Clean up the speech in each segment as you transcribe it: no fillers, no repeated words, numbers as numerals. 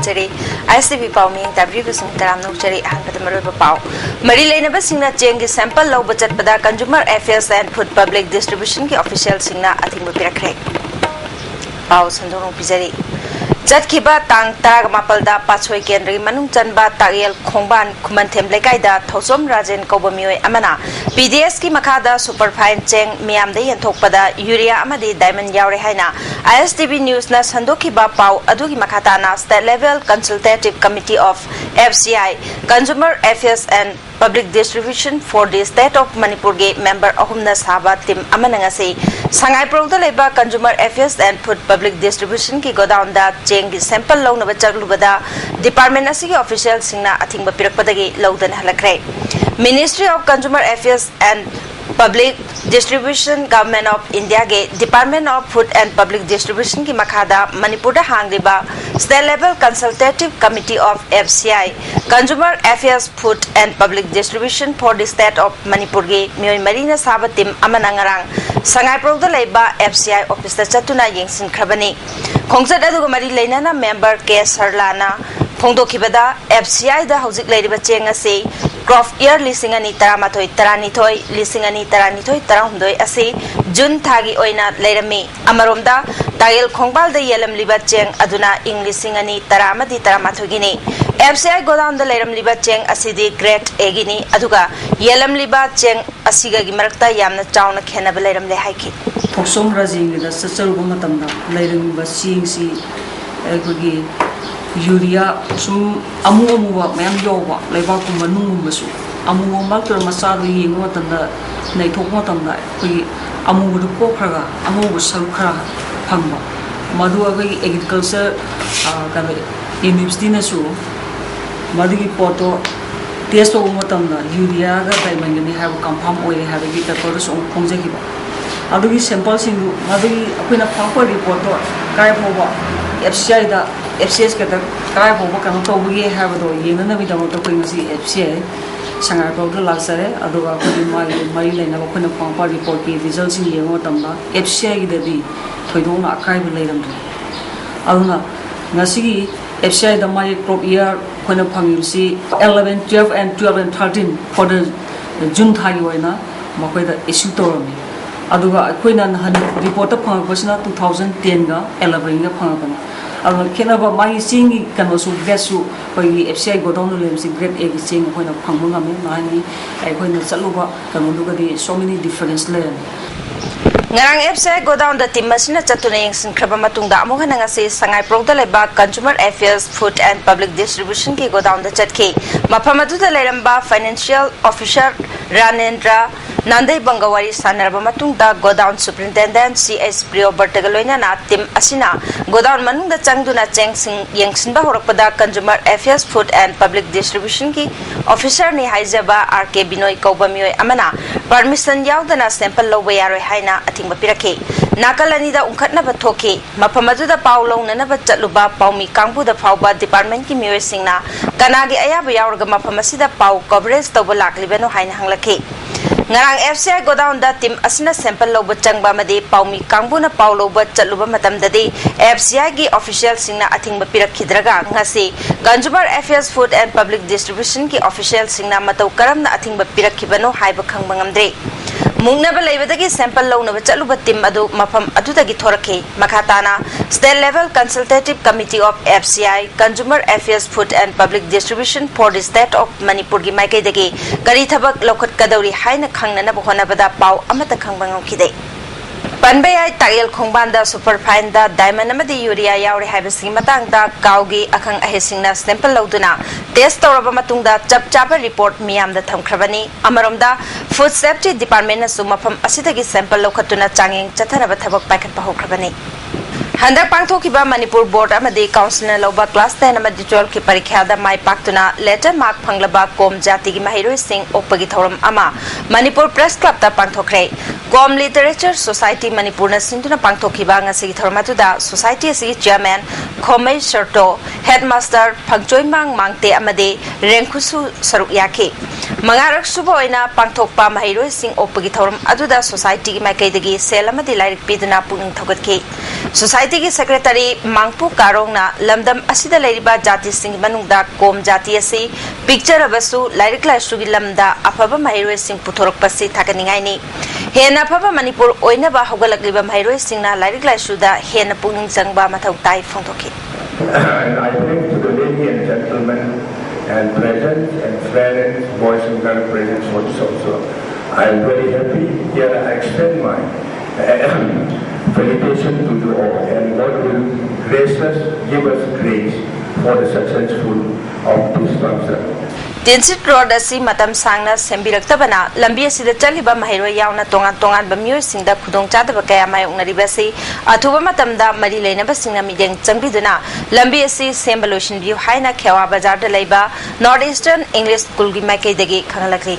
ꯊꯥꯖꯔꯤ ICB ꯄꯥꯎꯃꯤ ꯇꯥꯕꯤꯕꯁꯤꯡ ꯇꯔꯥꯝ ꯅꯣꯛꯆꯔꯤ ꯑꯍꯥꯟꯕꯗ ꯃꯔꯨꯑꯣꯏꯕ ꯄꯥꯎ ꯃꯔꯤ ꯂꯩꯅꯕꯁꯤꯡꯅ ꯆꯦꯡꯒꯤ ꯁꯦꯝꯄꯜ ꯂꯧꯕ ꯆꯠꯄꯗ ꯀꯟꯖꯨꯃꯔ ꯑꯦꯐꯤꯌꯔꯁ ꯑꯦꯟड ꯐꯨꯗ ꯄꯕ꯭ꯂꯤꯛ ꯗꯤꯁꯇ꯭ꯔꯤꯕ꯭ꯌꯨꯁꯟꯒꯤ ꯑꯣꯐꯤꯁꯤꯌꯦꯜꯁꯤꯡꯅ ꯑꯊꯤꯡꯕ ꯄꯤꯔꯛꯈ꯭ꯔꯦ ꯄꯥꯎ ꯁꯟꯗꯣꯛꯅ ꯄꯤꯖꯔꯤ ꯆꯠꯈꯤꯕ ꯇꯥꯡ 18ꯗ ꯄꯥꯠꯁꯣꯏ ꯀꯦꯟꯗ꯭ꯔꯒꯤ ꯃꯅꯨꯡ ꯆꯟꯕ ꯇꯥꯛꯌꯦꯜ ꯈꯣꯡꯕꯥꯟ ꯈꯨꯃꯟꯊꯦꯝ ꯂꯩꯀꯥꯏꯗ ꯊꯧꯆꯣꯝ ꯔꯥꯖꯦꯟ ꯀꯧꯕ ꯃꯤꯑꯣꯏ ꯑꯃꯅ PDSꯀꯤ ꯃꯈꯥꯗ ꯁꯨꯄꯔꯐꯥꯏꯟ ꯆꯦꯡ ꯃꯤꯌꯥꯝꯗ ꯌꯦꯟꯊꯣꯛꯄꯗ ꯌꯨꯔꯤꯌꯥ ꯑꯃꯗꯤ ꯗꯥꯏꯃꯟ ꯌꯥꯎꯔꯦ ꯍꯥꯏꯅ ISTV ꯅ꯭ꯌꯨꯁꯅ ꯁꯟꯗꯣꯛꯈꯤꯕ ꯄꯥꯎ ꯑꯗꯨꯒꯤ ꯃꯈꯥ ꯇꯥꯅ state level consultative committee of FCI consumer affairs and Public Distribution for the State of Manipur's member ahumna saba team amana ngasi sangai prongda leba Consumer Affairs and Food Public Distribution ki godown da cheng gi sample lawna ba chaglubada department asigi official singna athingba pirakpadagi lawdan halakre Ministry of Consumer Affairs and Public Distribution Government of India के Department of Food and Public Distribution की मखादा Manipur हांगलिबा State Level Consultative Committee of FCI Consumer Affairs Food and Public Distribution for the State of Manipur के मियोई मरीना साबा team अमनंगरांग Sangai प्रोग्दा लेबा FCI office ता चतुना येंगसिन खरबनी खोंगसद अदुगा मरी लेनाना member के सरलाना फोंदोखिबदा FCI दा हौजिक लेरिबा Cheng असे क्रॉप ईयर लिसिंग अनि तरामाथोई तरानिथोई लिसिंग अनि तरानिथोई तराहुमदोई असे जून थागी ओइना लेरमी अमरोमदा तायल खोंगबाल दा येलम लिबा चेंग अदुना इंग लिसिंग अनि तरामदी तरामाथोगिनी FCI गोदाम दा लेरम लिबा चेंग असिदी ग्रेड A गिनी अदुगा येलम लिबा चेंग असिगा गी मरकता यामना चावना खेनबा लेरम ले हाइकी थोक्सोम राजिंग दा सचरुबा मतमदा लेरम सिंगसी एगुगी यूरिया सुम अमुवा मैम योवा लेबा को मनुंगुमसु अमुवा मात्र मसारु येंगो मतंदा नैथोक मतंदा कोई अमुवा पोखरगा अमुवा सरुखरा फंगबा मधु अगई एग्रीकल्चर कबे यूनिवर्सिटी नसु मधुगी पोटो टेस्ट हो मतंदा यूरिया गा डायमंड हाब कंफर्म ओइले हाबगी पेपर सो खोंजगिबा अदुगी सैंपल सिंगु मधुगी अखोइना फांपो रिपोर्ट काय फोबा FCI दा FCS के तक काय फोबा कनो तोबगी हाबदो येनना बिदमो तो कोइ ngasi FCI sangai program laksare aduga khodi mari laina ba khona फांपा रिपोर्ट की रिजल्ट सिंग येंगो तमना FCI गी ददी थोइदोना अखाइ बलेरमदो अदुना ngasi gi FCI दा माइ crop year khona phangimsi 11 12 and 12 and 13 for the June thagi oina makoi da issue torami aduga akoina han report phangpasina 2010 ga 11 ga phangpana aduga khenaba mai singi kanosu gasu koi FCI godown lemsi grade A gi sing akoina phangbu ngame nani akoina chaluba kanodu ga di so many difference le ngarang FCI godown da team masina chatuna yengsin khraba matungda amuga nangase sangai progda leba Consumer Affairs Food and Public Distribution ki godown da chatki maphamadu da leramba financial officer Ranendra Nandai Bangawari sanarba matungda godown superintendent CS Priyo Bartagaloina na team asina godown manungda changduna chengsing yengsinba horakpada Consumer Affairs Food and Public Distribution ki officer ni haijaba RK Binoy Kaubamioi amana permission yaudana sample loba yaroi haina athingba pirake nakalani da unkhatna ba thoke maphamadu da paulo nana ba chatluba paumi kangbu da phauba department ki mioi singna kanagi ayaba yaurga maphamasi da pau coverage toba laklibeno haina hanglake ngarang FCI godown da team asina sample loba changba made paumi kangbu na paulo ba chatluba matam dadi FCI gi official singna athingba pirakhidraga ngasi Consumer Affairs Food and Public Distribution ki official singna matau karamna athingba pirakhibano haiba khangba ngamdre mungnaba leibadagi sample lawnaba chatluba team adu mafam adudagi thorakhe makhatana State Level Consultative Committee of FCI Consumer Affairs Food and Public Distribution for the State of Manipur gi maikaidagi kari thabak lokhat kadauri haina khangnana honabada pau amata khangba ngokide Panbayai Tail Kongbanda Superfine da Diamond Amadi Uria Yauri Habisi Matang da Kaugi Akang Ahesingna Sample Lauduna Test Torabamatunda Chap Chapa Report Miam the Tamkrabani Amaromda Food Safety Department Sumapam Asitagi Sample Lokatuna Changing Chatarabatabak Packet Pahokrabani Handak Pangtokiba Manipur Board Amadi Council Loba Class 10 Amadi 12 ki parikha da mai paktuna letter mark phanglaba kom jati gi mahiroi sing opagi thoram ama Manipur Press Club ta pangthokre Kom Literature Society Manipur na sinduna pangthokiba ngasi gi thormatu da society si chairman Khomei Sharto headmaster Phangchoi Mangte amadi Rengkhusu saruk yake Mangarak subo ina pangthokpa mahiroi sing opagi thoram aduda society gi maikai dagi sel amadi lairik piduna puning thogatke society Guwahati ki Secretary Mangpu Karongna lamdam asida leiriba jati sing manungda kom jati asi picture abasu lairik laisu gi lamda afaba mairoi sing puthorok pasi thakaningai ni hena afaba Manipur oina ba hogalakliba mairoi singna lairik laisu da hena pungning jangba mathau tai phongthoki. And I thank to the ladies and gentlemen and present and friends, boys and girls present also. I am very happy. Here I extend my felicitation to you all, and God will grace us, give us grace for the successful of this function. Tinsit Road asi matam sangna sembiraktabana lambi asida chaliba mahairoi yauna tongan bamyo singda khudong chadaba kaya mayoknari basi athuba matamda mari leinaba singna mideng changbiduna lambi asi sembaloshin view haina khewa bazar da leiba Northeastern English School gi maikei dagi khangalakri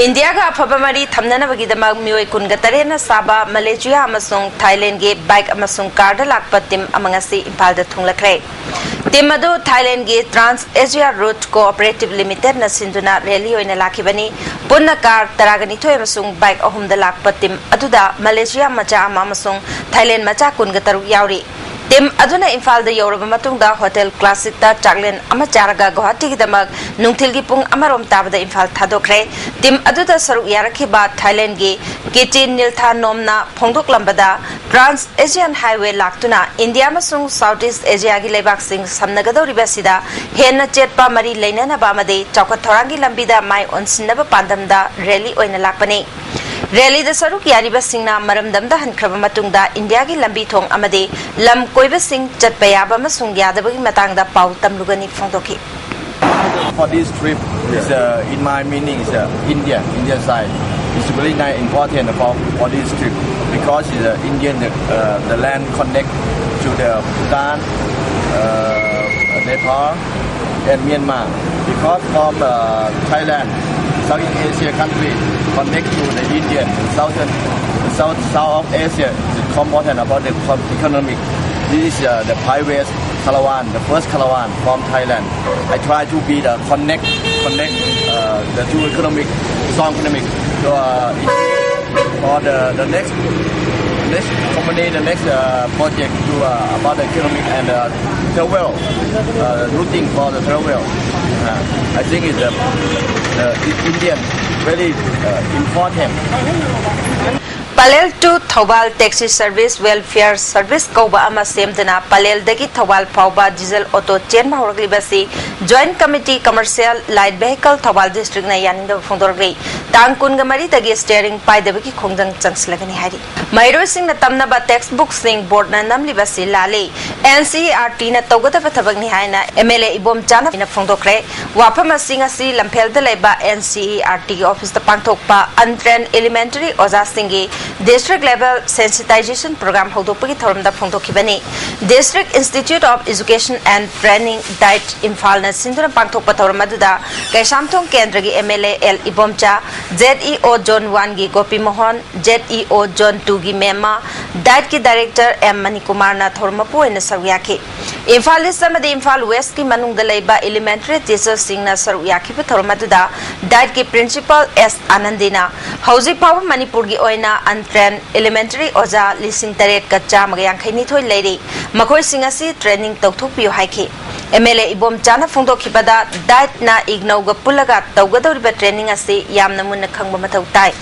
India ga afaba mari thamnana bagi dama mioi kunga tarena saba Malaysia amasung Thailand ge bike amasung car da lakpa tim amangasi Impal da thunglakre tim adu Thailand ge Trans Asia Road Cooperative Limited Sinduna rally oina lakibani punna car taragani thoi amasung bike ahum da lakpa tim aduda Malaysia macha ama amasung Thailand macha kunga taru yauri tim aduna Impal da yoraba matungda Hotel Classic ta chaklen ama charaga Guwahati gi damak nungthil gi pung amarom tabada Impal thadokre tim aduda saru yarakhi ba Thailand gi Kitchen Niltha nomna phongdok lambada Trans Asian Highway laktuna India amasung Southeast Asia gi leibak sing samnagadori basida henna chetpa mari leinana ba made chawkat thorangi lambida mai onsinaba pandamda rally oina lakpani Rally da saruk yariba singna maramdamda hankraba matungda India gi lambi thong amade lam koiba sing chatpa yaba amasung yadabagi matangda pau tamlugani phongdoki. For this trip, is in my meaning is India side. It's really important for this trip because it's Indian the land connect to the Bhutan, Nepal, and Myanmar. Because from Thailand, Southeast Asia country connect to the Indian, South of Asia is important about the economic. This is the private caravan, the first caravan from Thailand. I try to be the connect the two economic, strong economic. So for the next company, the next project to about the economic and travel routing for the travel. I think it's Indian very important. Palel to Thobal Taxi Service Welfare Service Koba ama semdana Palel dagi Thobal Pauba Diesel Auto Chain Mahoragli basi Joint Committee Commercial Light Vehicle Thobal District na yaninda phongdorgei tangkun gamari dagi steering pai debaki khongjang changslagani hari Mairo sing na tamna ba textbook sing board na namli basi lale NCERT na togada pathabag ni haina MLA Ibom Chana na phongdokre wapama sing asi lamphel da leba NCERT office ta pangthokpa untrained elementary oja singi District level sensitization program hodopagi thoramda phongdokhibani District Institute of Education and Training Diet Impal na sindura pangthokpa thoramada Kaisamthong Kendra gi MLA L Ibomcha ZEO Zone 1 gi Gopi Mohan ZEO Zone 2 gi Mema Diet ki Director M Manikumar na thormapu ena sawyaki Impal East amadi Impal West ki manungda leiba elementary teachers singna sawyaki pe thoramada Diet ki Principal S Anandina Hauji Pawa Manipur gi oina untrained elementary oja lising taret ka chama yang khaini thoi leiri makhoi singasi training tokthokpiyo haiki MLA Ibom Chana phongdokhibada diet na ignau ga pulaga tawgadoriba training asi yamna munna khangba mathau tai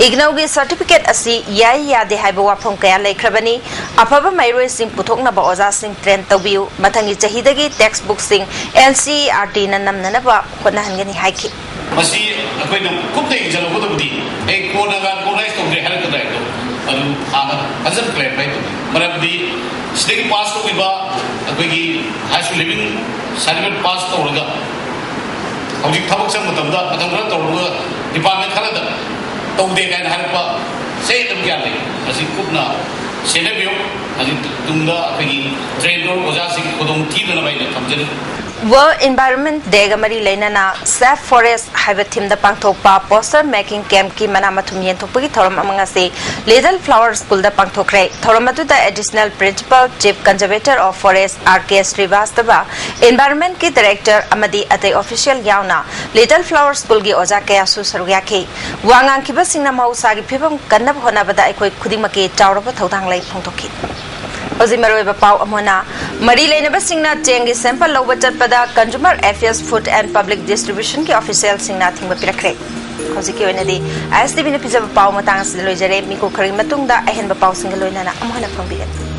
ignau gi certificate asi yai yade haiba wafong kaya leikrabani afaba mairoi sing puthokna ba oja sing train tawbiu mathangi chahidagi textbook sing NCERT na namna ba khona hangani haiki masi akoi no kupte jalo ko dubdi ek kona ga kona is to har ka dai to adu ana hazard claim bai to marabdi stage pass to ba akoi gi high school living certificate pass to raga hoji thabak sang matamda matamra to raga department khala da to de kai har pa sei tam kya lai asi kupna senebio asi tungda akoi gi train ro oja sing kodong thi na bai na kamjani World Environment Day gamari leinana Safe Forest haiba thim da pangthokpa poster making camp ki mana mathum yen thopagi thoram amanga se Little Flower School da pangthokre thoram atu da additional principal chief conservator of forest RK Srivastava environment ki director amadi atai official yauna Little Flower School gi oja kaya su sarugya ke wangang ki basingna mausa gi phibam kannab hona bada aikoi khudimake chawraba thodang lai phongthokki Hoji Maroiba Pau Amona, Mari Lenabasingna Cheng is sample over Chatpada, Consumer Affairs Food and Public Distribution ki official singna thing Pirakre. Hosiki Wenadi, as the Vinapis of Pau Matangs Lojare, Miko Karimatunga, Ahen Bapau Singaloina, Amona from Bilet.